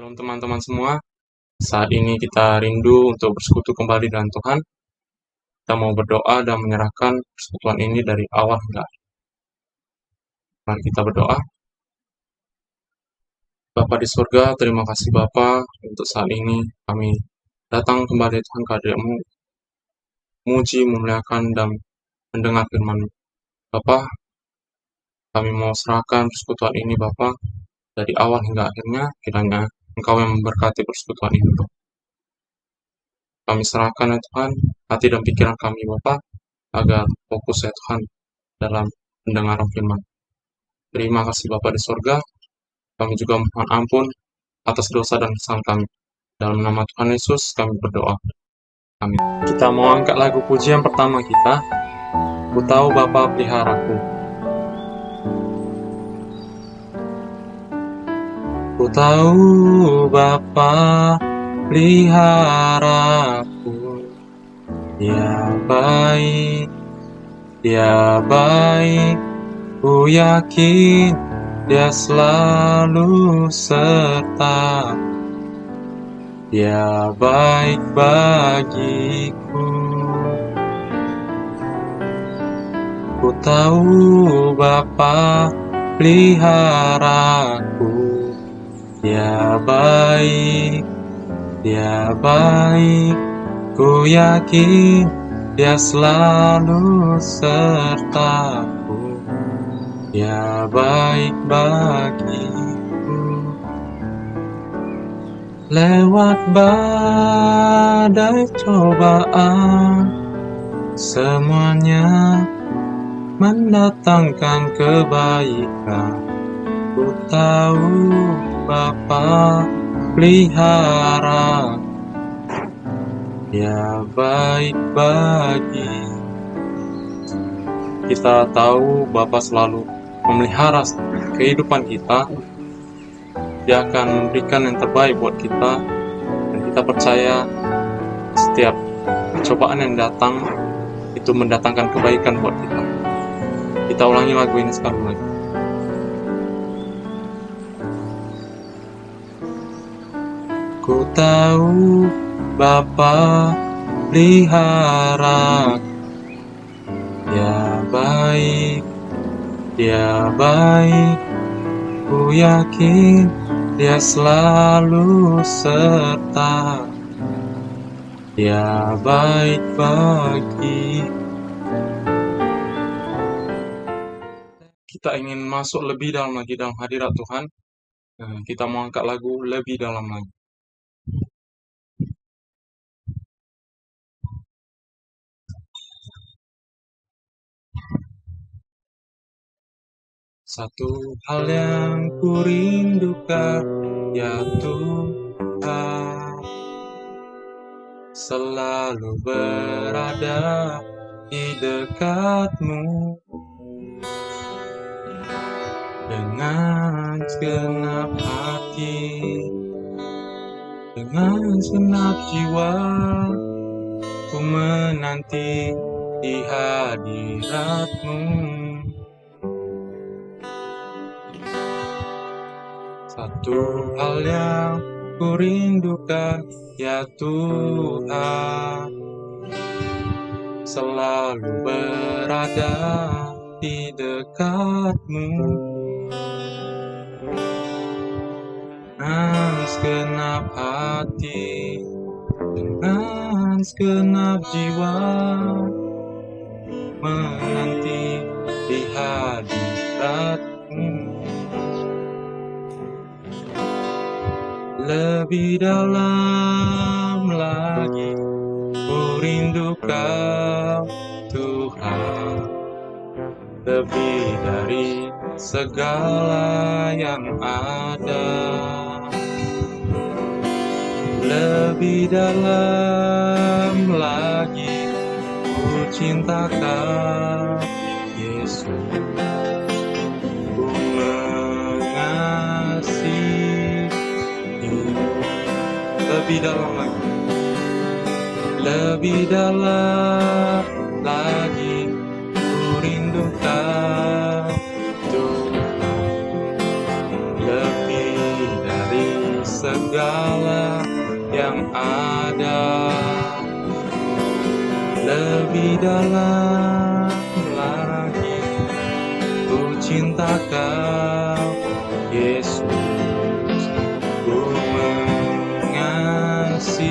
Shalom teman-teman semua. Saat ini kita rindu untuk bersekutu kembali dengan Tuhan. Kita mau berdoa dan menyerahkan persekutuan ini dari awal hingga akhir. Mari kita berdoa. Bapa di surga, terima kasih Bapa untuk saat ini kami datang kembali Tuhan kehadirat-Mu, muji, memuliakan dan mendengar firman-Mu. Bapa, kami mau serahkan persekutuan ini Bapa dari awal hingga akhirnya, kiranya Engkau yang memberkati persekutuan ini Bapa. Kami serahkan ya Tuhan, hati dan pikiran kami Bapa, agar fokus ya Tuhan dalam pendengaran firman. Terima kasih Bapa di surga, kami juga mohon ampun atas dosa dan kesalahan kami. Dalam nama Tuhan Yesus kami berdoa. Amin. Kita mau angkat lagu pujian pertama kita, Ku Tahu Bapa Peliharaku. Ku tahu Bapa peliharaku, Dia baik, ku yakin Dia selalu serta, Dia baik bagiku. Ku tahu Bapa peliharaku, Dia baik, ku yakin Dia selalu sertaku, Dia baik bagiku. Lewat badai cobaan, semuanya mendatangkan kebaikan. Ku tahu Bapa pelihara, Dia baik bagi. Kita tahu Bapa selalu memelihara kehidupan kita. Dia akan memberikan yang terbaik buat kita, dan kita percaya setiap cobaan yang datang itu mendatangkan kebaikan buat kita. Kita ulangi lagu ini sekali lagi. Ku tahu Bapa pelihara, Dia baik, ku yakin Dia selalu serta, Dia baik bagi. Kita ingin masuk lebih dalam lagi dalam hadirat Tuhan. Kita mau angkat lagu lebih dalam lagi. Satu hal yang ku rindukan, ya Tuhan, selalu berada di dekat-Mu dengan segenap hati, dengan segenap jiwa, ku menanti di hadirat-Mu. Satu hal yang ku rindukan, ya Tuhan, selalu berada di dekat-Mu dengan segenap hati, dengan segenap jiwa, menanti di hadirat-Mu. Lebih dalam lagi ku rindu Kau Tuhan, lebih dari segala yang ada. Lebih dalam lagi ku cinta Kau Yesus, ku mengasihi. Lebih dalam lagi, lebih dalam lagi ku rindu Kau Tuhan, lebih dari segala dalam lagi, ku cinta Kau, Yesus, ku mengasihi,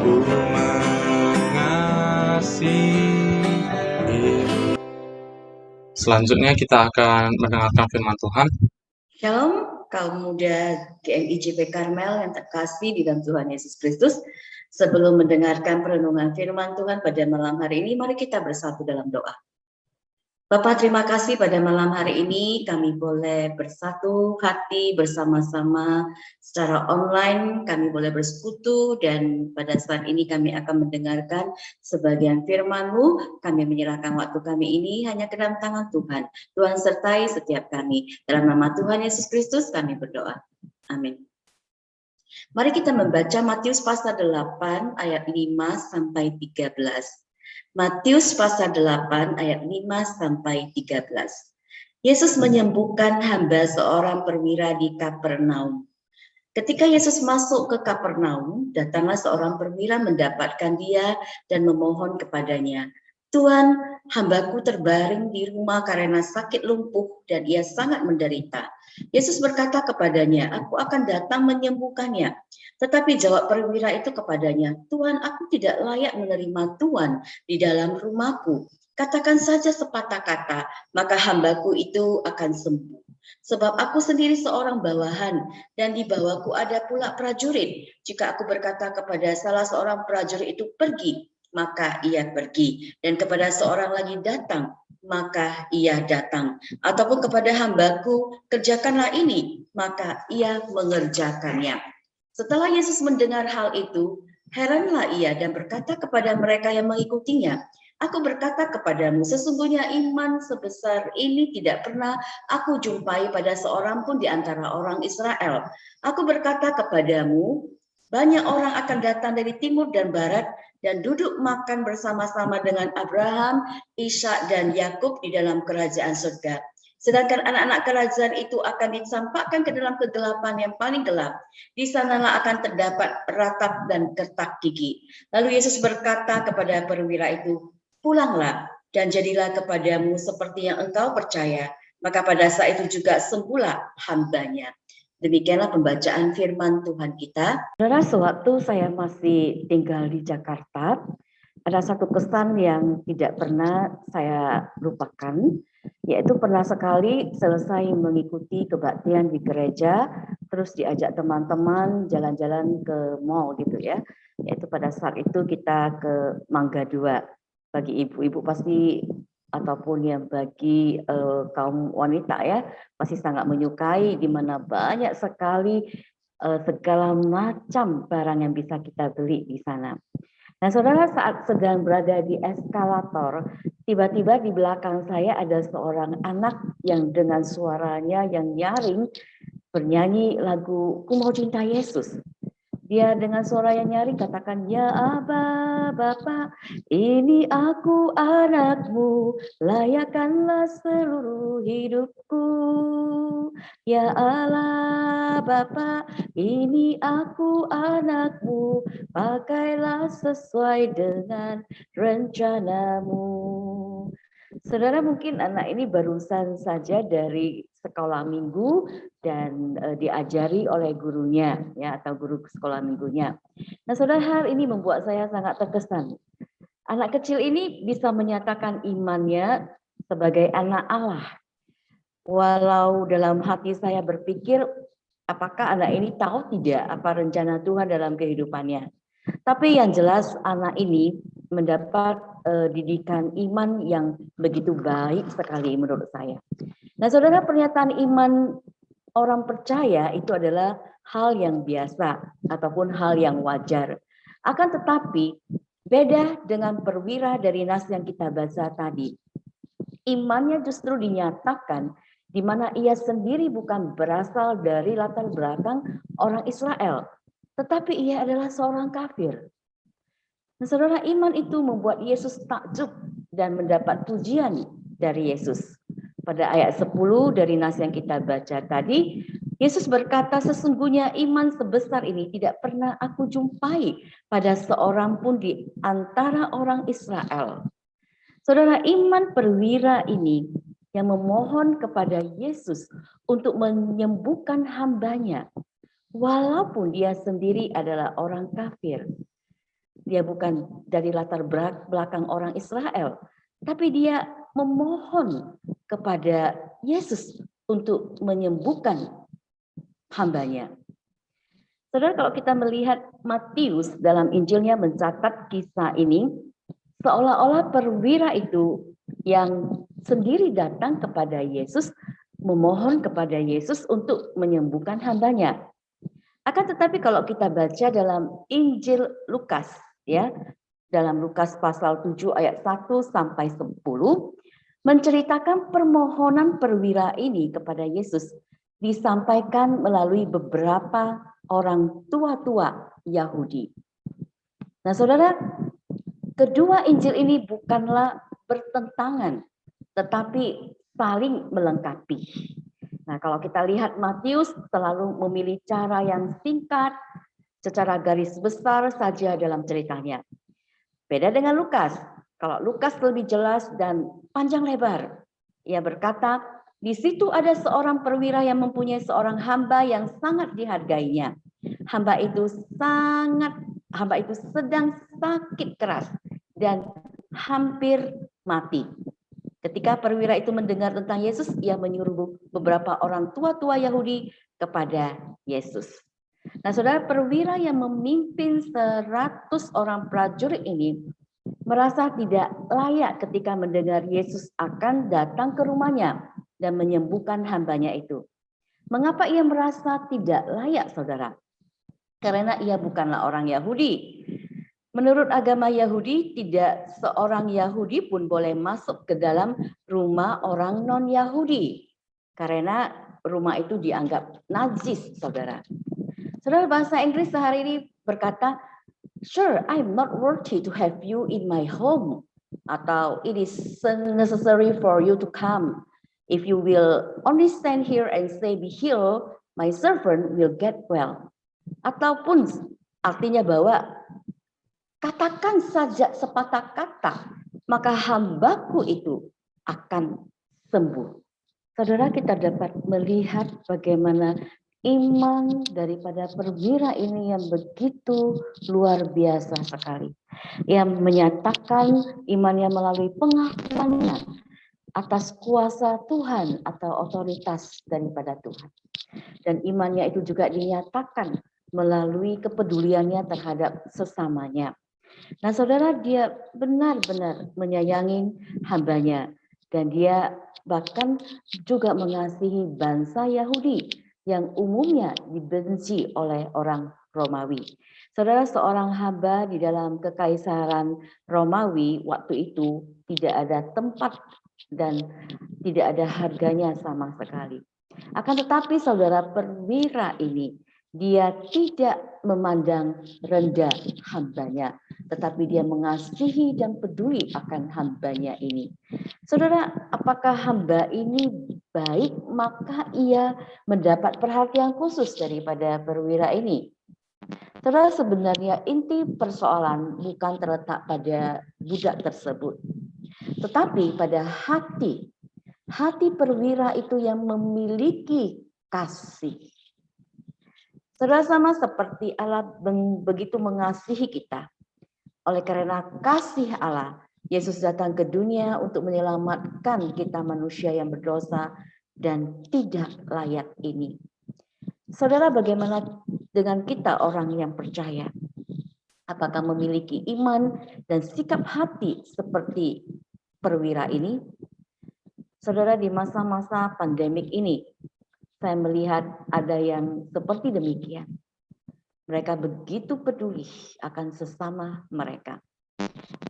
ku mengasihi. Selanjutnya kita akan mendengarkan firman Tuhan. Shalom, kaum muda GMIJP Karmel yang terkasih di dalam Tuhan Yesus Kristus. Sebelum mendengarkan perenungan firman Tuhan pada malam hari ini, mari kita bersatu dalam doa. Bapa, terima kasih pada malam hari ini kami boleh bersatu hati bersama-sama secara online, kami boleh bersekutu, dan pada saat ini kami akan mendengarkan sebagian firman-Mu. Kami menyerahkan waktu kami ini hanya ke dalam tangan Tuhan. Tuhan sertai setiap kami. Dalam nama Tuhan Yesus Kristus kami berdoa. Amin. Mari kita membaca Matius pasal 8 ayat 5 sampai 13. Matius pasal 8 ayat 5 sampai 13. Yesus menyembuhkan hamba seorang perwira di Kapernaum. Ketika Yesus masuk ke Kapernaum, datanglah seorang perwira mendapatkan dia dan memohon kepadanya, "Tuan, hambaku terbaring di rumah karena sakit lumpuh dan ia sangat menderita." Yesus berkata kepadanya, "Aku akan datang menyembuhkannya." Tetapi jawab perwira itu kepadanya, "Tuan, aku tidak layak menerima Tuan di dalam rumahku. Katakan saja sepatah kata, maka hambaku itu akan sembuh. Sebab aku sendiri seorang bawahan, dan di bawahku ada pula prajurit. Jika aku berkata kepada salah seorang prajurit itu pergi, maka ia pergi. Dan kepada seorang lagi datang, maka ia datang. Ataupun kepada hambaku, kerjakanlah ini, maka ia mengerjakannya." Setelah Yesus mendengar hal itu, heranlah ia dan berkata kepada mereka yang mengikutinya, "Aku berkata kepadamu, sesungguhnya iman sebesar ini tidak pernah aku jumpai pada seorang pun di antara orang Israel. Aku berkata kepadamu, banyak orang akan datang dari timur dan barat dan duduk makan bersama-sama dengan Abraham, Ishak, dan Yakub di dalam kerajaan surga. Sedangkan anak-anak kerajaan itu akan dicampakkan ke dalam kegelapan yang paling gelap. Di sanalah akan terdapat ratap dan kertak gigi." Lalu Yesus berkata kepada perwira itu, "Pulanglah dan jadilah kepadamu seperti yang engkau percaya." Maka pada saat itu juga sembuhlah hambanya. Demikianlah pembacaan firman Tuhan kita. Saudara, sewaktu saya masih tinggal di Jakarta, ada satu kesan yang tidak pernah saya lupakan, yaitu pernah sekali selesai mengikuti kebaktian di gereja, terus diajak teman-teman jalan-jalan ke mall gitu ya. Yaitu pada saat itu kita ke Mangga 2. Bagi ibu-ibu pasti ataupun yang bagi kaum wanita ya pasti sangat menyukai, di mana banyak sekali segala macam barang yang bisa kita beli di sana. Nah, saudara, saat sedang berada di eskalator, tiba-tiba di belakang saya ada seorang anak yang dengan suaranya yang nyaring bernyanyi lagu "Ku Mau Cinta Yesus". Dia dengan suara yang nyaring katakan, "Ya Aba, Bapa, ini aku anakmu, layakkanlah seluruh hidupku. Ya Allah, Bapa, ini aku anakmu, pakailah sesuai dengan rencanamu." Saudara, mungkin anak ini barusan saja dari sekolah minggu dan diajari oleh gurunya ya atau guru sekolah minggunya. Nah, saudara, hal ini membuat saya sangat terkesan. Anak kecil ini bisa menyatakan imannya sebagai anak Allah. Walau dalam hati saya berpikir, apakah anak ini tahu tidak apa rencana Tuhan dalam kehidupannya. Tapi yang jelas anak ini mendapat didikan iman yang begitu baik sekali menurut saya. Nah, saudara, pernyataan iman orang percaya itu adalah hal yang biasa ataupun hal yang wajar. Akan tetapi beda dengan perwira dari nas yang kita baca tadi. Imannya justru dinyatakan di mana ia sendiri bukan berasal dari latar belakang orang Israel, tetapi ia adalah seorang kafir. Nah, saudara, iman itu membuat Yesus takjub dan mendapat pujian dari Yesus. Pada ayat 10 dari nas yang kita baca tadi, Yesus berkata, sesungguhnya iman sebesar ini tidak pernah aku jumpai pada seorang pun di antara orang Israel. Saudara, iman perwira ini yang memohon kepada Yesus untuk menyembuhkan hambanya, walaupun dia sendiri adalah orang kafir. Dia bukan dari latar belakang orang Israel, tapi dia memohon kepada Yesus untuk menyembuhkan hambanya. Saudara, kalau kita melihat Matius dalam Injilnya mencatat kisah ini, seolah-olah perwira itu yang sendiri datang kepada Yesus, memohon kepada Yesus untuk menyembuhkan hambanya. Akan tetapi kalau kita baca dalam Injil Lukas, ya, dalam Lukas pasal 7 ayat 1 sampai 10, menceritakan permohonan perwira ini kepada Yesus disampaikan melalui beberapa orang tua-tua Yahudi. Nah, saudara, kedua Injil ini bukanlah bertentangan, tetapi saling melengkapi. Nah, kalau kita lihat Matius selalu memilih cara yang singkat, secara garis besar saja dalam ceritanya. Beda dengan Lukas. Kalau Lukas lebih jelas dan panjang lebar. Ia berkata, di situ ada seorang perwira yang mempunyai seorang hamba yang sangat dihargainya. Hamba itu sedang sakit keras dan hampir mati. Ketika perwira itu mendengar tentang Yesus, ia menyuruh beberapa orang tua-tua Yahudi kepada Yesus. Nah, saudara, perwira yang memimpin 100 orang prajurit ini merasa tidak layak ketika mendengar Yesus akan datang ke rumahnya dan menyembuhkan hambanya itu. Mengapa ia merasa tidak layak, saudara? Karena ia bukanlah orang Yahudi. Menurut agama Yahudi, tidak seorang Yahudi pun boleh masuk ke dalam rumah orang non-Yahudi. Karena rumah itu dianggap najis, saudara. Saudara, bahasa Inggris sehari ini berkata, sure, I'm not worthy to have you in my home. Atau, it is necessary for you to come. If you will only stand here and say, be healed, my servant will get well. Ataupun artinya bahwa katakan saja sepatah kata, maka hambaku itu akan sembuh. Saudara, kita dapat melihat bagaimana iman daripada perwira ini yang begitu luar biasa sekali. Yang menyatakan imannya melalui pengakuannya atas kuasa Tuhan atau otoritas daripada Tuhan. Dan imannya itu juga dinyatakan melalui kepeduliannya terhadap sesamanya. Nah, saudara, dia benar-benar menyayangi hambanya dan dia bahkan juga mengasihi bangsa Yahudi yang umumnya dibenci oleh orang Romawi. Saudara, seorang hamba di dalam kekaisaran Romawi waktu itu tidak ada tempat dan tidak ada harganya sama sekali. Akan tetapi saudara, perwira ini dia tidak memandang rendah hambanya, tetapi dia mengasihi dan peduli akan hambanya ini. Saudara, apakah hamba ini baik, maka ia mendapat perhatian khusus daripada perwira ini. Saudara, sebenarnya inti persoalan bukan terletak pada budak tersebut, tetapi pada hati perwira itu yang memiliki kasih. Saudara, sama seperti Allah begitu mengasihi kita. Oleh karena kasih Allah, Yesus datang ke dunia untuk menyelamatkan kita manusia yang berdosa dan tidak layak ini. Saudara, bagaimana dengan kita orang yang percaya? Apakah memiliki iman dan sikap hati seperti perwira ini? Saudara, di masa-masa pandemik ini, saya melihat ada yang seperti demikian. Mereka begitu peduli akan sesama mereka.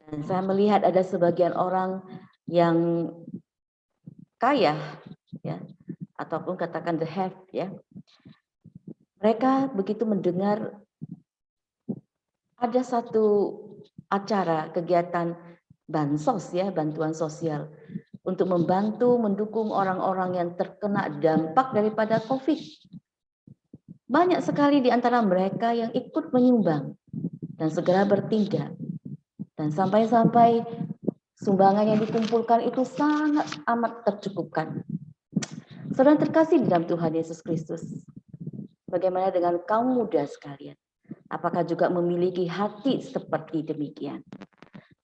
Dan saya melihat ada sebagian orang yang kaya, ya, ataupun katakan the have, ya. Mereka begitu mendengar ada satu acara kegiatan bansos, ya, bantuan sosial, untuk membantu mendukung orang-orang yang terkena dampak daripada COVID. banyak sekali di antara mereka yang ikut menyumbang dan segera bertindak. Dan sampai-sampai sumbangan yang dikumpulkan itu sangat amat tercukupkan. Saudara terkasih di dalam Tuhan Yesus Kristus, bagaimana dengan kaum muda sekalian? Apakah juga memiliki hati seperti demikian?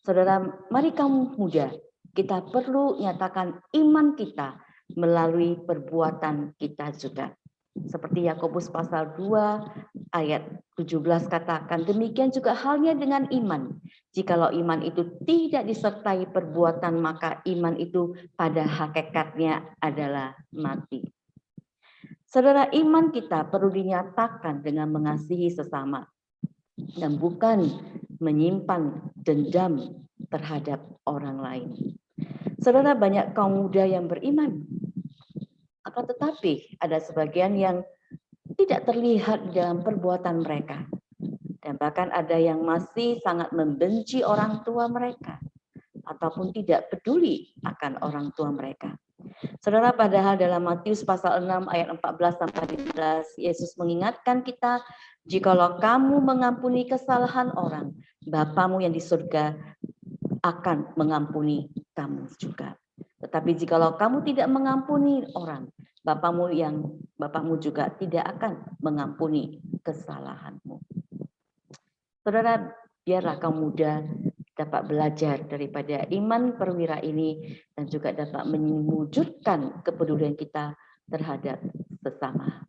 Saudara, mari kaum muda, kita perlu nyatakan iman kita melalui perbuatan kita juga. Seperti Yakobus pasal 2 ayat 17 katakan, demikian juga halnya dengan iman. Jikalau iman itu tidak disertai perbuatan, maka iman itu pada hakikatnya adalah mati. Saudara, iman kita perlu dinyatakan dengan mengasihi sesama dan bukan menyimpan dendam terhadap orang lain. Saudara, banyak kaum muda yang beriman, akan tetapi ada sebagian yang tidak terlihat dalam perbuatan mereka. Dan bahkan ada yang masih sangat membenci orang tua mereka ataupun tidak peduli akan orang tua mereka. Saudara, padahal dalam Matius pasal 6 ayat 14 sampai 15, Yesus mengingatkan kita, jikalau kamu mengampuni kesalahan orang, Bapamu yang di surga akan mengampuni kamu juga. Tetapi jikalau kamu tidak mengampuni orang, Bapamu juga tidak akan mengampuni kesalahanmu. Saudara, biarlah kaum muda dapat belajar daripada iman perwira ini dan juga dapat mewujudkan kepedulian kita terhadap sesama.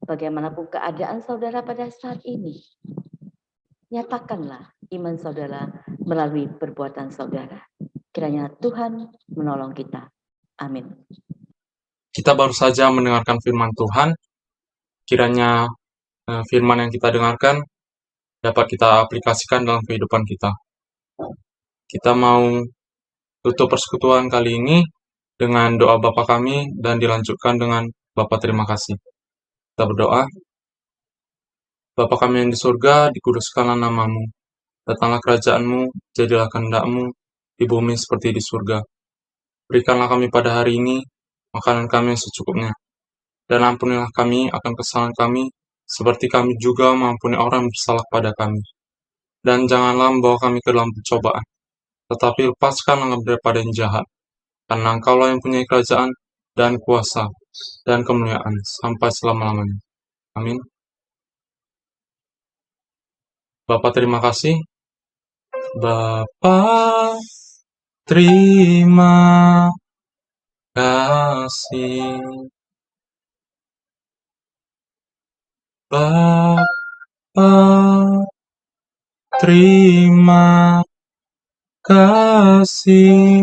Bagaimanapun keadaan saudara pada saat ini, nyatakanlah iman saudara melalui perbuatan saudara. Kiranya Tuhan menolong kita. Amin. Kita baru saja mendengarkan firman Tuhan. Kiranya firman yang kita dengarkan dapat kita aplikasikan dalam kehidupan kita. Kita mau tutup persekutuan kali ini dengan doa Bapa kami dan dilanjutkan dengan Bapa terima kasih. Kita berdoa. Bapa kami yang di surga, dikuduskanlah namamu. Datanglah kerajaan-Mu, jadilah kehendak-Mu di bumi seperti di surga. Berikanlah kami pada hari ini makanan kami yang secukupnya. Dan ampunilah kami akan kesalahan kami, seperti kami juga mengampuni orang yang bersalah pada kami. Dan janganlah membawa kami ke dalam pencobaan, tetapi lepaskanlah kami daripada yang jahat. Karena Engkaulah yang punya kerajaan dan kuasa dan kemuliaan sampai selama-lamanya. Amin. Bapa terima kasih. Bapa terima kasih. Bapa terima kasih.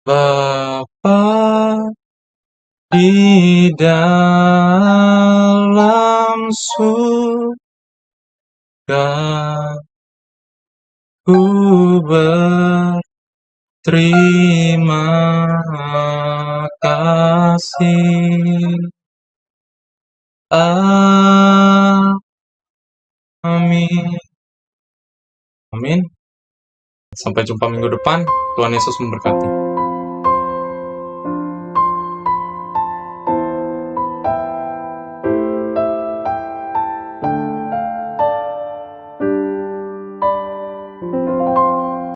Bapa di dalam surga, ku berterima kasih. Amin. Amin. Sampai jumpa minggu depan. Tuhan Yesus memberkati.